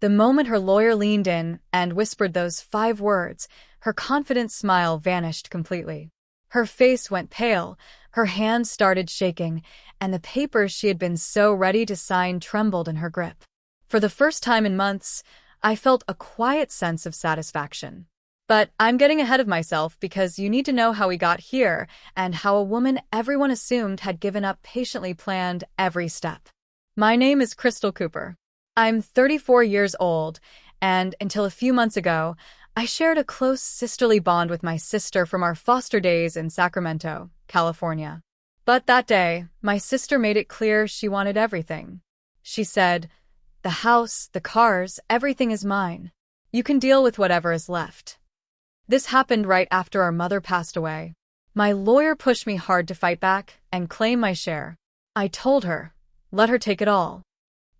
The moment her lawyer leaned in and whispered those 5 words, her confident smile vanished completely. Her face went pale, her hands started shaking, and the papers she had been so ready to sign trembled in her grip. For the first time in months, I felt a quiet sense of satisfaction. But I'm getting ahead of myself because you need to know how we got here and how a woman everyone assumed had given up patiently planned every step. My name is Crystal Cooper. I'm 34 years old, and until a few months ago, I shared a close sisterly bond with my sister from our foster days in Sacramento, California. But that day, my sister made it clear she wanted everything. She said, "The house, the cars, everything is mine. You can deal with whatever is left." This happened right after our mother passed away. My lawyer pushed me hard to fight back and claim my share. I told her, let her take it all.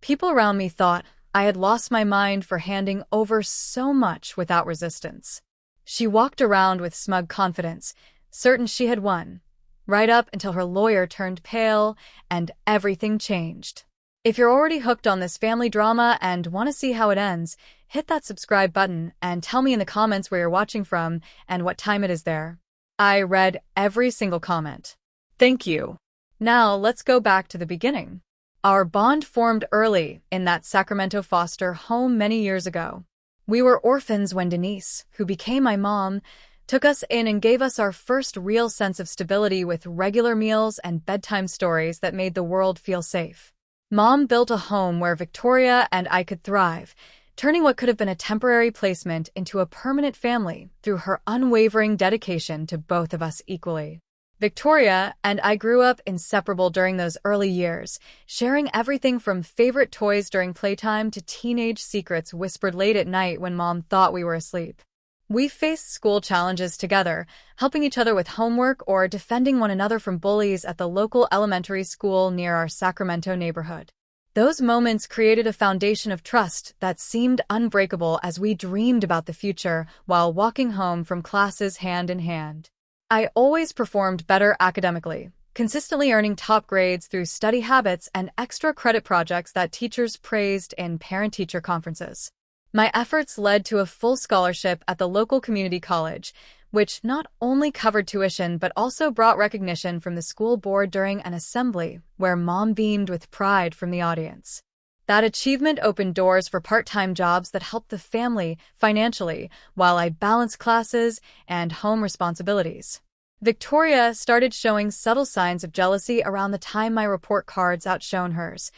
People around me thought I had lost my mind for handing over so much without resistance. She walked around with smug confidence, certain she had won, right up until her lawyer turned pale and everything changed. If you're already hooked on this family drama and want to see how it ends, hit that subscribe button and tell me in the comments where you're watching from and what time it is there. I read every single comment. Thank you. Now let's go back to the beginning. Our bond formed early in that Sacramento foster home many years ago. We were orphans when Denise, who became my mom, took us in and gave us our first real sense of stability with regular meals and bedtime stories that made the world feel safe. Mom built a home where Victoria and I could thrive, turning what could have been a temporary placement into a permanent family through her unwavering dedication to both of us equally. Victoria and I grew up inseparable during those early years, sharing everything from favorite toys during playtime to teenage secrets whispered late at night when Mom thought we were asleep. We faced school challenges together, helping each other with homework or defending one another from bullies at the local elementary school near our Sacramento neighborhood. Those moments created a foundation of trust that seemed unbreakable as we dreamed about the future while walking home from classes hand in hand. I always performed better academically, consistently earning top grades through study habits and extra credit projects that teachers praised in parent-teacher conferences. My efforts led to a full scholarship at the local community college, which not only covered tuition but also brought recognition from the school board during an assembly where Mom beamed with pride from the audience. That achievement opened doors for part-time jobs that helped the family financially while I balanced classes and home responsibilities. Victoria started showing subtle signs of jealousy around the time my report cards outshone hers,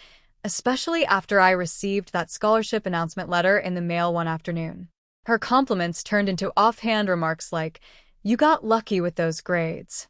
especially after I received that scholarship announcement letter in the mail one afternoon. Her compliments turned into offhand remarks like, "You got lucky with those grades."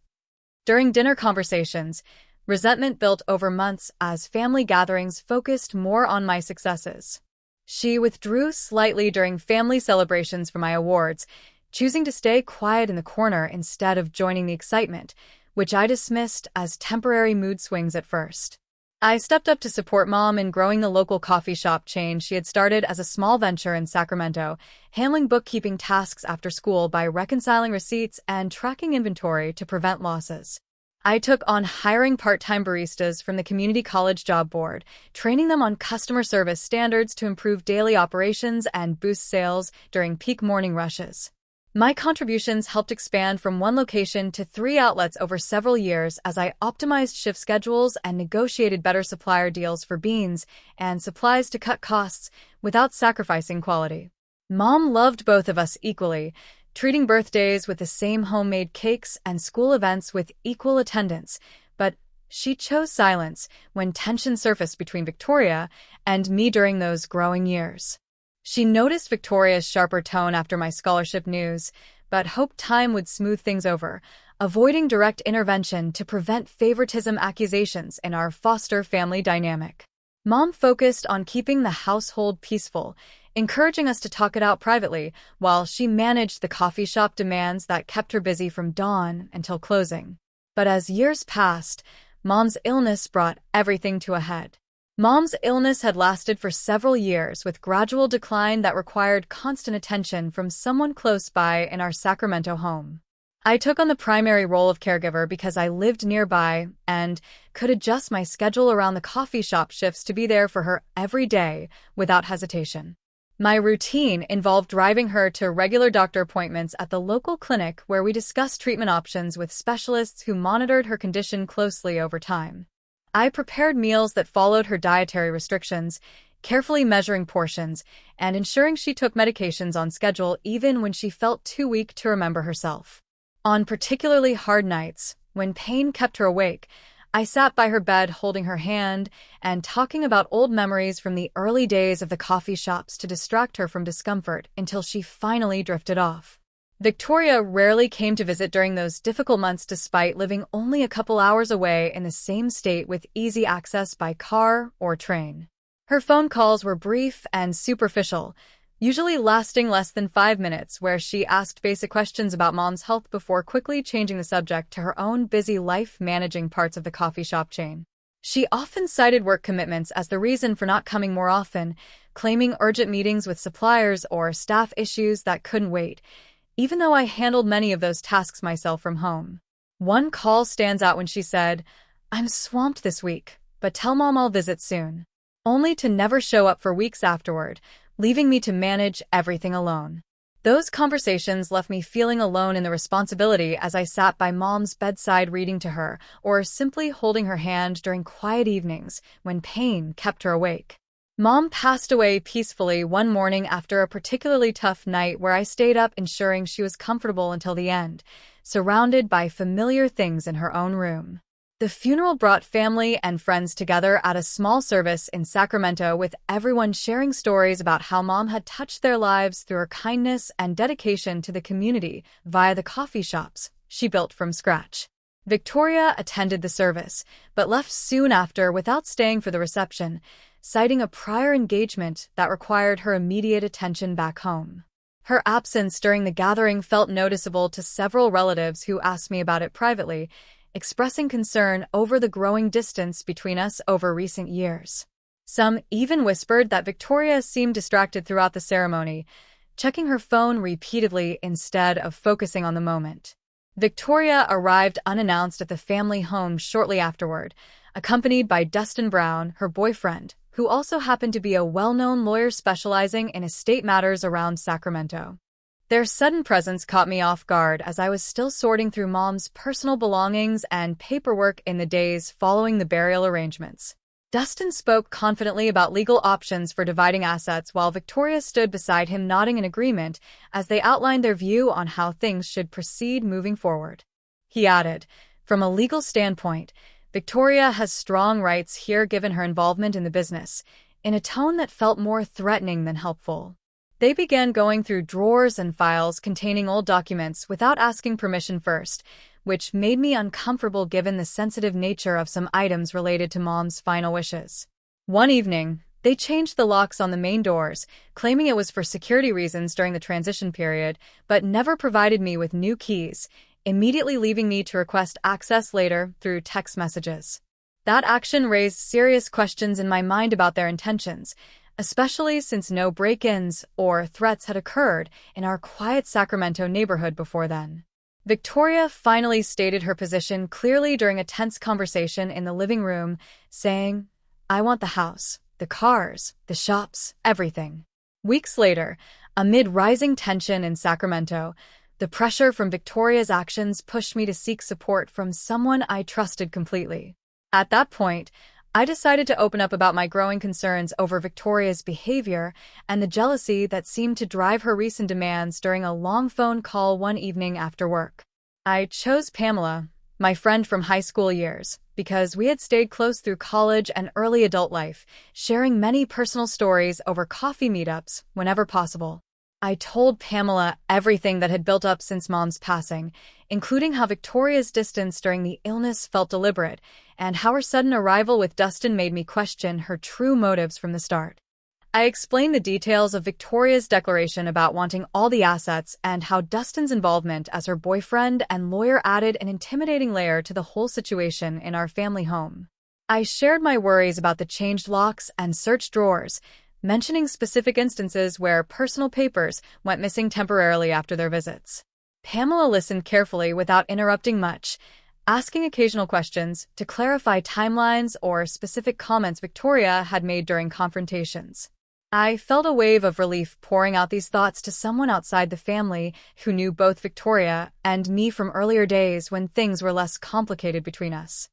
During dinner conversations, resentment built over months as family gatherings focused more on my successes. She withdrew slightly during family celebrations for my awards, choosing to stay quiet in the corner instead of joining the excitement, which I dismissed as temporary mood swings at first. I stepped up to support Mom in growing the local coffee shop chain she had started as a small venture in Sacramento, handling bookkeeping tasks after school by reconciling receipts and tracking inventory to prevent losses. I took on hiring part-time baristas from the community college job board, training them on customer service standards to improve daily operations and boost sales during peak morning rushes. My contributions helped expand from one location to 3 outlets over several years as I optimized shift schedules and negotiated better supplier deals for beans and supplies to cut costs without sacrificing quality. Mom loved both of us equally, treating birthdays with the same homemade cakes and school events with equal attendance, but she chose silence when tension surfaced between Victoria and me during those growing years. She noticed Victoria's sharper tone after my scholarship news, but hoped time would smooth things over, avoiding direct intervention to prevent favoritism accusations in our foster family dynamic. Mom focused on keeping the household peaceful, encouraging us to talk it out privately, while she managed the coffee shop demands that kept her busy from dawn until closing. But as years passed, Mom's illness brought everything to a head. Mom's illness had lasted for several years with gradual decline that required constant attention from someone close by in our Sacramento home. I took on the primary role of caregiver because I lived nearby and could adjust my schedule around the coffee shop shifts to be there for her every day without hesitation. My routine involved driving her to regular doctor appointments at the local clinic where we discussed treatment options with specialists who monitored her condition closely over time. I prepared meals that followed her dietary restrictions, carefully measuring portions and ensuring she took medications on schedule even when she felt too weak to remember herself. On particularly hard nights, when pain kept her awake, I sat by her bed holding her hand and talking about old memories from the early days of the coffee shops to distract her from discomfort until she finally drifted off. Victoria rarely came to visit during those difficult months despite living only a couple hours away in the same state with easy access by car or train. Her phone calls were brief and superficial, usually lasting less than 5 minutes, where she asked basic questions about Mom's health before quickly changing the subject to her own busy life managing parts of the coffee shop chain. She often cited work commitments as the reason for not coming more often, claiming urgent meetings with suppliers or staff issues that couldn't wait, even though I handled many of those tasks myself from home. One call stands out when she said, "I'm swamped this week, but tell Mom I'll visit soon," only to never show up for weeks afterward, leaving me to manage everything alone. Those conversations left me feeling alone in the responsibility as I sat by Mom's bedside reading to her or simply holding her hand during quiet evenings when pain kept her awake. Mom passed away peacefully one morning after a particularly tough night where I stayed up ensuring she was comfortable until the end, surrounded by familiar things in her own room. The funeral brought family and friends together at a small service in Sacramento, with everyone sharing stories about how Mom had touched their lives through her kindness and dedication to the community via the coffee shops she built from scratch. Victoria attended the service, but left soon after without staying for the reception, citing a prior engagement that required her immediate attention back home. Her absence during the gathering felt noticeable to several relatives who asked me about it privately, expressing concern over the growing distance between us over recent years. Some even whispered that Victoria seemed distracted throughout the ceremony, checking her phone repeatedly instead of focusing on the moment. Victoria arrived unannounced at the family home shortly afterward, accompanied by Dustin Brown, her boyfriend, who also happened to be a well-known lawyer specializing in estate matters around Sacramento. Their sudden presence caught me off guard as I was still sorting through Mom's personal belongings and paperwork in the days following the burial arrangements. Dustin spoke confidently about legal options for dividing assets while Victoria stood beside him nodding in agreement as they outlined their view on how things should proceed moving forward. He added, "From a legal standpoint, Victoria has strong rights here given her involvement in the business," in a tone that felt more threatening than helpful. They began going through drawers and files containing old documents without asking permission first, which made me uncomfortable given the sensitive nature of some items related to Mom's final wishes. One evening, they changed the locks on the main doors, claiming it was for security reasons during the transition period, but never provided me with new keys, immediately leaving me to request access later through text messages. That action raised serious questions in my mind about their intentions, especially since no break-ins or threats had occurred in our quiet Sacramento neighborhood before then. Victoria finally stated her position clearly during a tense conversation in the living room, saying, "I want the house, the cars, the shops, everything." Weeks later, amid rising tension in Sacramento, the pressure from Victoria's actions pushed me to seek support from someone I trusted completely. At that point, I decided to open up about my growing concerns over Victoria's behavior and the jealousy that seemed to drive her recent demands during a long phone call one evening after work. I chose Pamela, my friend from high school years, because we had stayed close through college and early adult life, sharing many personal stories over coffee meetups whenever possible. I told Pamela everything that had built up since Mom's passing, including how Victoria's distance during the illness felt deliberate, and how her sudden arrival with Dustin made me question her true motives from the start. I explained the details of Victoria's declaration about wanting all the assets and how Dustin's involvement as her boyfriend and lawyer added an intimidating layer to the whole situation in our family home. I shared my worries about the changed locks and searched drawers, mentioning specific instances where personal papers went missing temporarily after their visits. Pamela listened carefully without interrupting much, asking occasional questions to clarify timelines or specific comments Victoria had made during confrontations. I felt a wave of relief pouring out these thoughts to someone outside the family who knew both Victoria and me from earlier days when things were less complicated between us.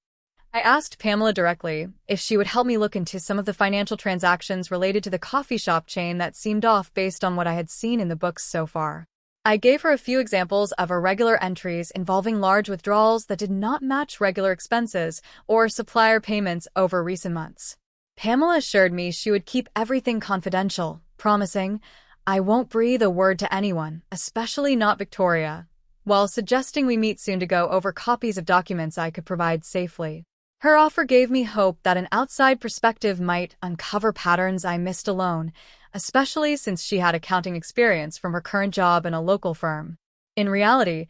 I asked Pamela directly if she would help me look into some of the financial transactions related to the coffee shop chain that seemed off based on what I had seen in the books so far. I gave her a few examples of irregular entries involving large withdrawals that did not match regular expenses or supplier payments over recent months. Pamela assured me she would keep everything confidential, promising, "I won't breathe a word to anyone, especially not Victoria," while suggesting we meet soon to go over copies of documents I could provide safely. Her offer gave me hope that an outside perspective might uncover patterns I missed alone, especially since she had accounting experience from her current job in a local firm. In reality,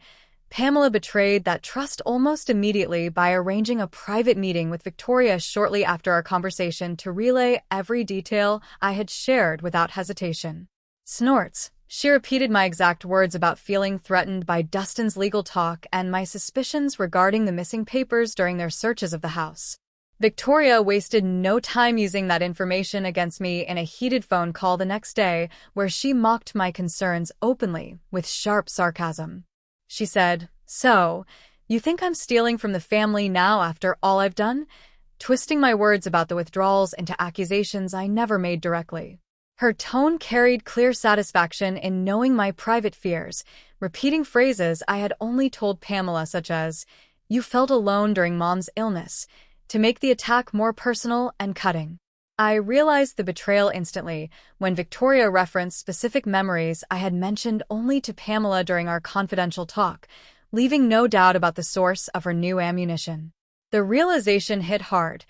Pamela betrayed that trust almost immediately by arranging a private meeting with Victoria shortly after our conversation to relay every detail I had shared without hesitation. Snorts. She repeated my exact words about feeling threatened by Dustin's legal talk and my suspicions regarding the missing papers during their searches of the house. Victoria wasted no time using that information against me in a heated phone call the next day, where she mocked my concerns openly, with sharp sarcasm. She said, "So, you think I'm stealing from the family now after all I've done?" Twisting my words about the withdrawals into accusations I never made directly. Her tone carried clear satisfaction in knowing my private fears, repeating phrases I had only told Pamela, such as, "You felt alone during Mom's illness," to make the attack more personal and cutting. I realized the betrayal instantly when Victoria referenced specific memories I had mentioned only to Pamela during our confidential talk, leaving no doubt about the source of her new ammunition. The realization hit hard,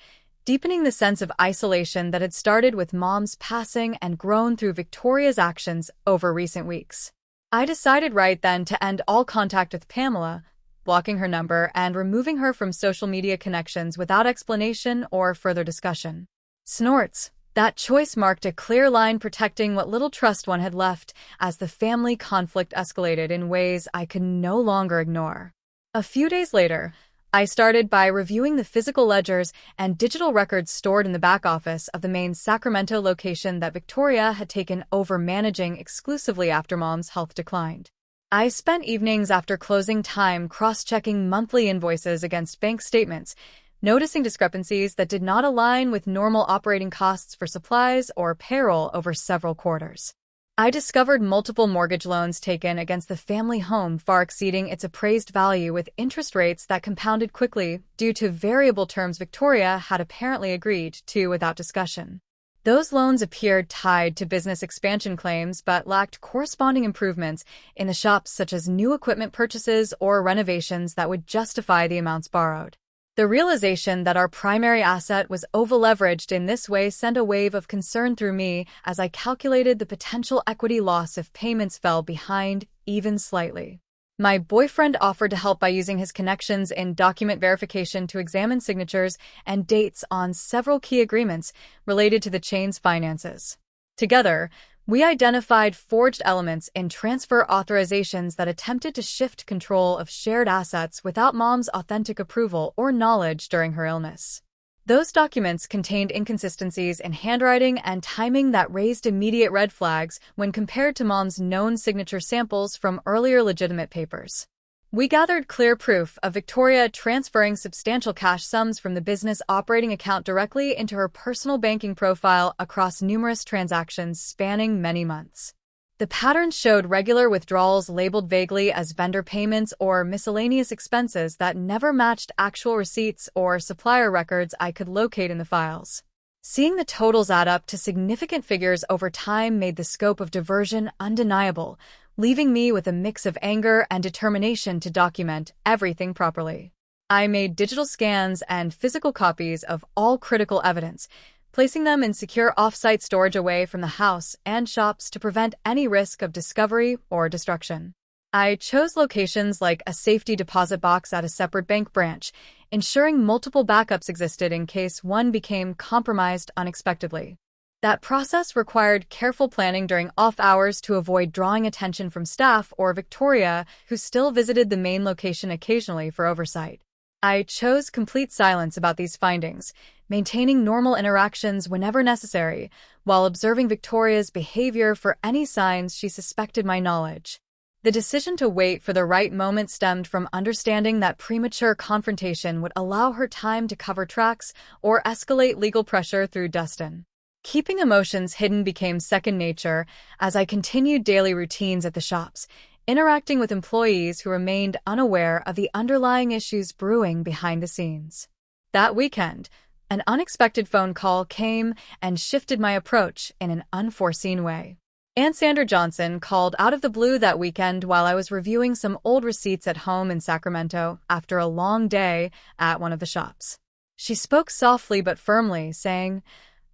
deepening the sense of isolation that had started with Mom's passing and grown through Victoria's actions over recent weeks. I decided right then to end all contact with Pamela, blocking her number and removing her from social media connections without explanation or further discussion. Snorts. That choice marked a clear line protecting what little trust one had left as the family conflict escalated in ways I could no longer ignore. A few days later, I started by reviewing the physical ledgers and digital records stored in the back office of the main Sacramento location that Victoria had taken over managing exclusively after Mom's health declined. I spent evenings after closing time cross-checking monthly invoices against bank statements, noticing discrepancies that did not align with normal operating costs for supplies or payroll over several quarters. I discovered multiple mortgage loans taken against the family home far exceeding its appraised value, with interest rates that compounded quickly due to variable terms Victoria had apparently agreed to without discussion. Those loans appeared tied to business expansion claims but lacked corresponding improvements in the shops, such as new equipment purchases or renovations that would justify the amounts borrowed. The realization that our primary asset was over-leveraged in this way sent a wave of concern through me as I calculated the potential equity loss if payments fell behind, even slightly. My boyfriend offered to help by using his connections in document verification to examine signatures and dates on several key agreements related to the chain's finances. Together, we identified forged elements in transfer authorizations that attempted to shift control of shared assets without Mom's authentic approval or knowledge during her illness. Those documents contained inconsistencies in handwriting and timing that raised immediate red flags when compared to Mom's known signature samples from earlier legitimate papers. We gathered clear proof of Victoria transferring substantial cash sums from the business operating account directly into her personal banking profile across numerous transactions spanning many months. The pattern showed regular withdrawals labeled vaguely as vendor payments or miscellaneous expenses that never matched actual receipts or supplier records I could locate in the files. Seeing the totals add up to significant figures over time made the scope of diversion undeniable, leaving me with a mix of anger and determination to document everything properly. I made digital scans and physical copies of all critical evidence, placing them in secure off-site storage away from the house and shops to prevent any risk of discovery or destruction. I chose locations like a safety deposit box at a separate bank branch, ensuring multiple backups existed in case one became compromised unexpectedly. That process required careful planning during off hours to avoid drawing attention from staff or Victoria, who still visited the main location occasionally for oversight. I chose complete silence about these findings, maintaining normal interactions whenever necessary, while observing Victoria's behavior for any signs she suspected my knowledge. The decision to wait for the right moment stemmed from understanding that premature confrontation would allow her time to cover tracks or escalate legal pressure through Dustin. Keeping emotions hidden became second nature as I continued daily routines at the shops, interacting with employees who remained unaware of the underlying issues brewing behind the scenes. That weekend, an unexpected phone call came and shifted my approach in an unforeseen way. Aunt Sandra Johnson called out of the blue that weekend while I was reviewing some old receipts at home in Sacramento after a long day at one of the shops. She spoke softly but firmly, saying,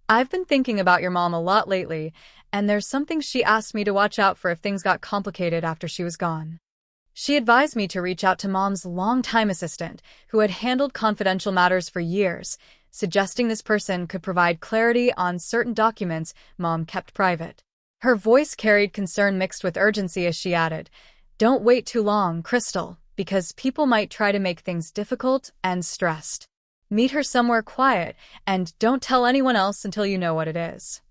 "I've been thinking about your mom a lot lately, and there's something she asked me to watch out for if things got complicated after she was gone." She advised me to reach out to Mom's longtime assistant, who had handled confidential matters for years, suggesting this person could provide clarity on certain documents Mom kept private. Her voice carried concern mixed with urgency as she added, "Don't wait too long, Crystal, because people might try to make things difficult and stressed. Meet her somewhere quiet, and don't tell anyone else until you know what it is."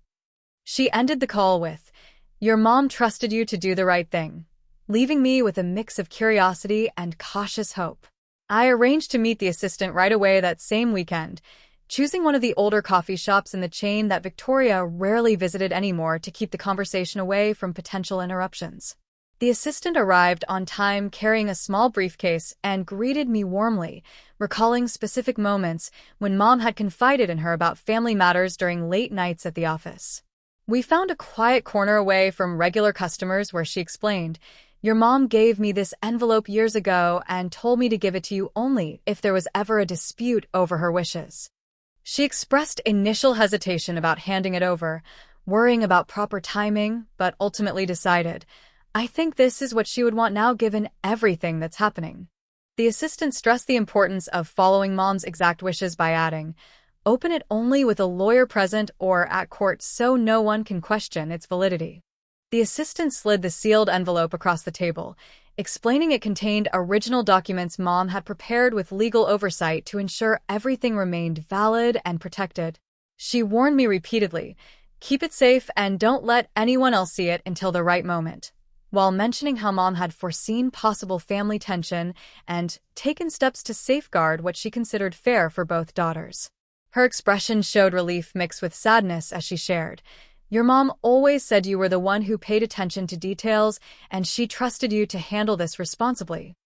She ended the call with, "Your mom trusted you to do the right thing," leaving me with a mix of curiosity and cautious hope. I arranged to meet the assistant right away that same weekend, choosing one of the older coffee shops in the chain that Victoria rarely visited anymore to keep the conversation away from potential interruptions. The assistant arrived on time carrying a small briefcase and greeted me warmly, recalling specific moments when Mom had confided in her about family matters during late nights at the office. We found a quiet corner away from regular customers where she explained, "Your mom gave me this envelope years ago and told me to give it to you only if there was ever a dispute over her wishes." She expressed initial hesitation about handing it over, worrying about proper timing, but ultimately decided, "I think this is what she would want now given everything that's happening." The assistant stressed the importance of following Mom's exact wishes by adding, "Open it only with a lawyer present or at court so no one can question its validity." The assistant slid the sealed envelope across the table, explaining it contained original documents Mom had prepared with legal oversight to ensure everything remained valid and protected. She warned me repeatedly, "Keep it safe and don't let anyone else see it until the right moment," while mentioning how Mom had foreseen possible family tension and taken steps to safeguard what she considered fair for both daughters. Her expression showed relief mixed with sadness as she shared, "Your mom always said you were the one who paid attention to details, and she trusted you to handle this responsibly."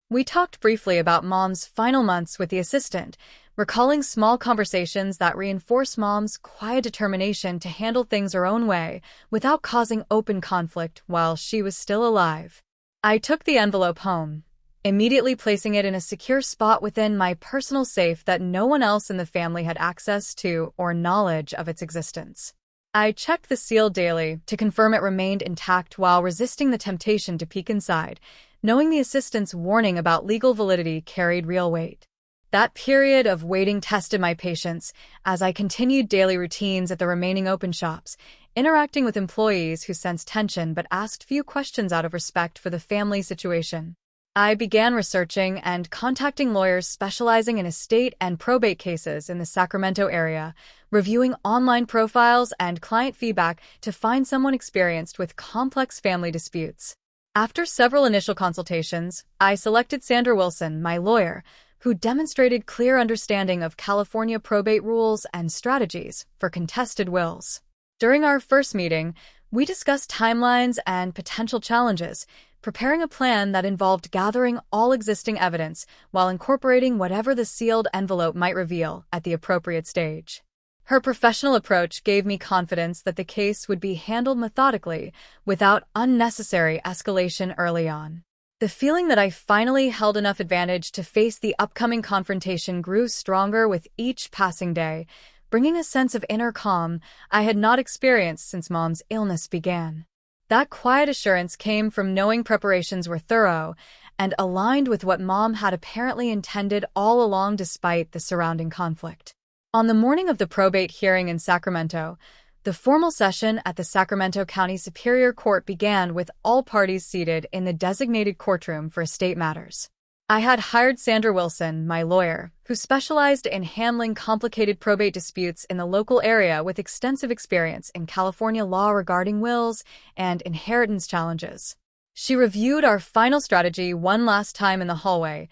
We talked briefly about Mom's final months with the assistant, recalling small conversations that reinforced Mom's quiet determination to handle things her own way without causing open conflict while she was still alive. I took the envelope home, immediately placing it in a secure spot within my personal safe that no one else in the family had access to or knowledge of its existence. I checked the seal daily to confirm it remained intact while resisting the temptation to peek inside, knowing the assistant's warning about legal validity carried real weight. That period of waiting tested my patience as I continued daily routines at the remaining open shops, interacting with employees who sensed tension but asked few questions out of respect for the family situation. I began researching and contacting lawyers specializing in estate and probate cases in the Sacramento area, reviewing online profiles and client feedback to find someone experienced with complex family disputes. After several initial consultations, I selected Sandra Wilson, my lawyer, who demonstrated clear understanding of California probate rules and strategies for contested wills. During our first meeting, we discussed timelines and potential challenges, preparing a plan that involved gathering all existing evidence while incorporating whatever the sealed envelope might reveal at the appropriate stage. Her professional approach gave me confidence that the case would be handled methodically without unnecessary escalation early on. The feeling that I finally held enough advantage to face the upcoming confrontation grew stronger with each passing day, bringing a sense of inner calm I had not experienced since Mom's illness began. That quiet assurance came from knowing preparations were thorough and aligned with what Mom had apparently intended all along despite the surrounding conflict. On the morning of the probate hearing in Sacramento, the formal session at the Sacramento County Superior Court began with all parties seated in the designated courtroom for estate matters. I had hired Sandra Wilson, my lawyer, who specialized in handling complicated probate disputes in the local area with extensive experience in California law regarding wills and inheritance challenges. She reviewed our final strategy one last time in the hallway,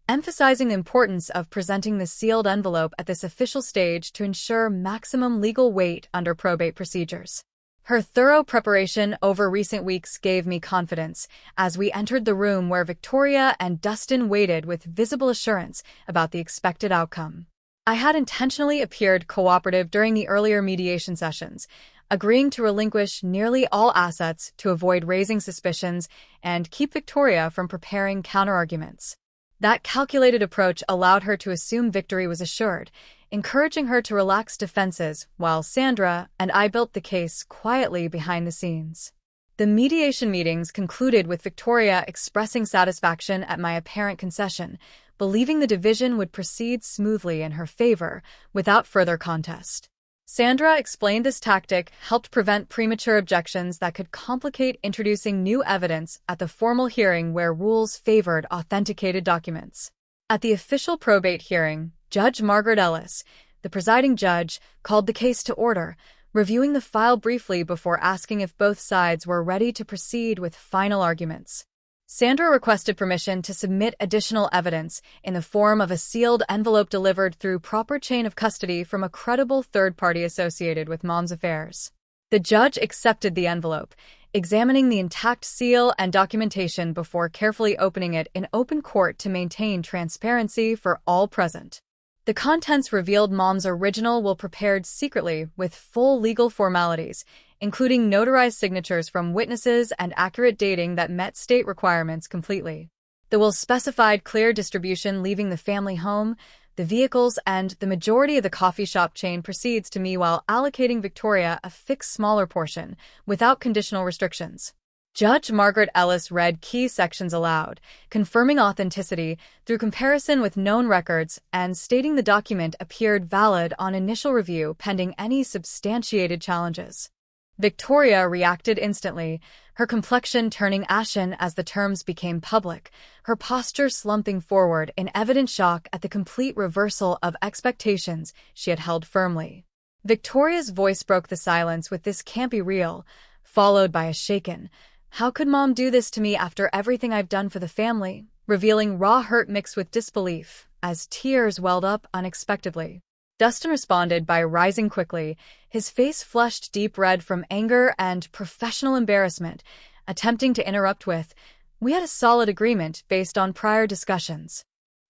emphasizing the importance of presenting the sealed envelope at this official stage to ensure maximum legal weight under probate procedures. Her thorough preparation over recent weeks gave me confidence as we entered the room where Victoria and Dustin waited with visible assurance about the expected outcome. I had intentionally appeared cooperative during the earlier mediation sessions, agreeing to relinquish nearly all assets to avoid raising suspicions and keep Victoria from preparing counterarguments. That calculated approach allowed her to assume victory was assured, encouraging her to relax defenses while Sandra and I built the case quietly behind the scenes. The mediation meetings concluded with Victoria expressing satisfaction at my apparent concession, believing the division would proceed smoothly in her favor without further contest. Sandra explained this tactic helped prevent premature objections that could complicate introducing new evidence at the formal hearing where rules favored authenticated documents. At the official probate hearing, Judge Margaret Ellis, the presiding judge, called the case to order, reviewing the file briefly before asking if both sides were ready to proceed with final arguments. Sandra requested permission to submit additional evidence in the form of a sealed envelope delivered through proper chain of custody from a credible third party associated with Mom's affairs. The judge accepted the envelope, examining the intact seal and documentation before carefully opening it in open court to maintain transparency for all present. The contents revealed Mom's original will prepared secretly with full legal formalities, including notarized signatures from witnesses and accurate dating that met state requirements completely. The will specified clear distribution leaving the family home, the vehicles, and the majority of the coffee shop chain proceeds to me while allocating Victoria a fixed smaller portion, without conditional restrictions. Judge Margaret Ellis read key sections aloud, confirming authenticity through comparison with known records and stating the document appeared valid on initial review pending any substantiated challenges. Victoria reacted instantly, her complexion turning ashen as the terms became public, her posture slumping forward in evident shock at the complete reversal of expectations she had held firmly. Victoria's voice broke the silence with "This can't be real," followed by a shaken, "How could Mom do this to me after everything I've done for the family?" revealing raw hurt mixed with disbelief, as tears welled up unexpectedly. Dustin responded by rising quickly, his face flushed deep red from anger and professional embarrassment, attempting to interrupt with, "We had a solid agreement based on prior discussions."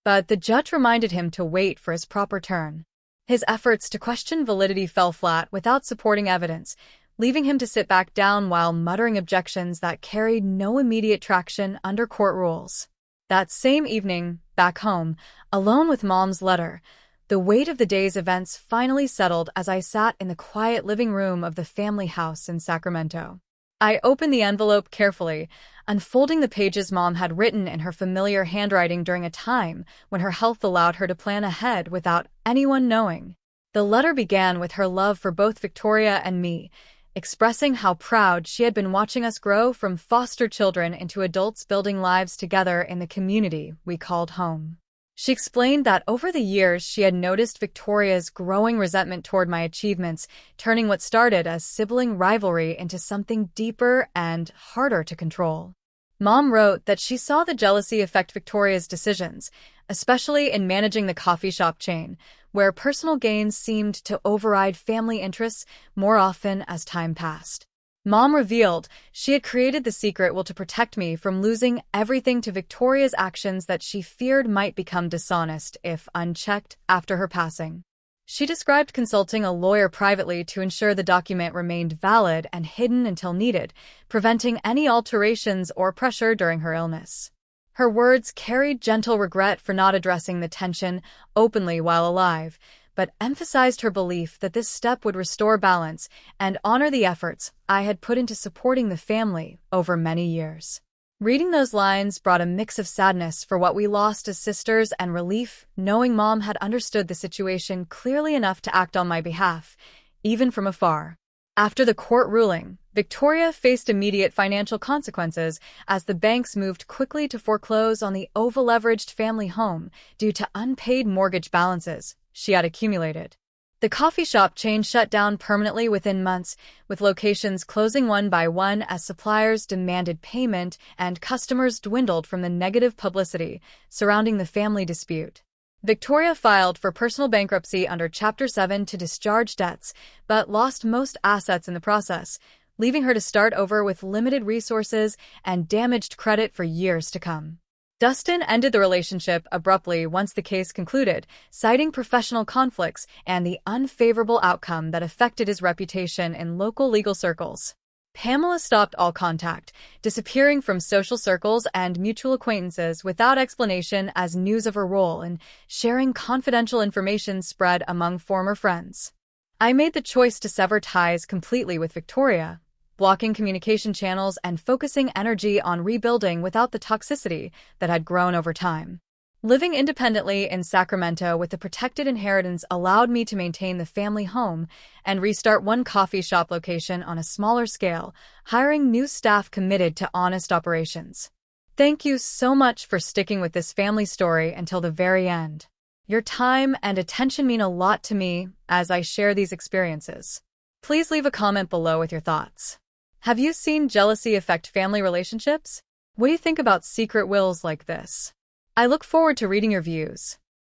But the judge reminded him to wait for his proper turn. His efforts to question validity fell flat without supporting evidence, leaving him to sit back down while muttering objections that carried no immediate traction under court rules. That same evening, back home, alone with Mom's letter, the weight of the day's events finally settled as I sat in the quiet living room of the family house in Sacramento. I opened the envelope carefully, unfolding the pages Mom had written in her familiar handwriting during a time when her health allowed her to plan ahead without anyone knowing. The letter began with her love for both Victoria and me, expressing how proud she had been watching us grow from foster children into adults building lives together in the community we called home. She explained that over the years she had noticed Victoria's growing resentment toward my achievements, turning what started as sibling rivalry into something deeper and harder to control. Mom wrote that she saw the jealousy affect Victoria's decisions, especially in managing the coffee shop chain, where personal gains seemed to override family interests more often as time passed. Mom revealed she had created the secret will to protect me from losing everything to Victoria's actions that she feared might become dishonest if unchecked after her passing. She described consulting a lawyer privately to ensure the document remained valid and hidden until needed, preventing any alterations or pressure during her illness. Her words carried gentle regret for not addressing the tension openly while alive, but emphasized her belief that this step would restore balance and honor the efforts I had put into supporting the family over many years. Reading those lines brought a mix of sadness for what we lost as sisters and relief, knowing Mom had understood the situation clearly enough to act on my behalf, even from afar. After the court ruling, Victoria faced immediate financial consequences as the banks moved quickly to foreclose on the over-leveraged family home due to unpaid mortgage balances she had accumulated. The coffee shop chain shut down permanently within months, with locations closing one by one as suppliers demanded payment and customers dwindled from the negative publicity surrounding the family dispute. Victoria filed for personal bankruptcy under Chapter 7 to discharge debts, but lost most assets in the process, leaving her to start over with limited resources and damaged credit for years to come. Dustin ended the relationship abruptly once the case concluded, citing professional conflicts and the unfavorable outcome that affected his reputation in local legal circles. Pamela stopped all contact, disappearing from social circles and mutual acquaintances without explanation as news of her role in sharing confidential information spread among former friends. I made the choice to sever ties completely with Victoria, blocking communication channels and focusing energy on rebuilding without the toxicity that had grown over time. Living independently in Sacramento with a protected inheritance allowed me to maintain the family home and restart one coffee shop location on a smaller scale, hiring new staff committed to honest operations. Thank you so much for sticking with this family story until the very end. Your time and attention mean a lot to me as I share these experiences. Please leave a comment below with your thoughts. Have you seen jealousy affect family relationships? What do you think about secret wills like this? I look forward to reading your views.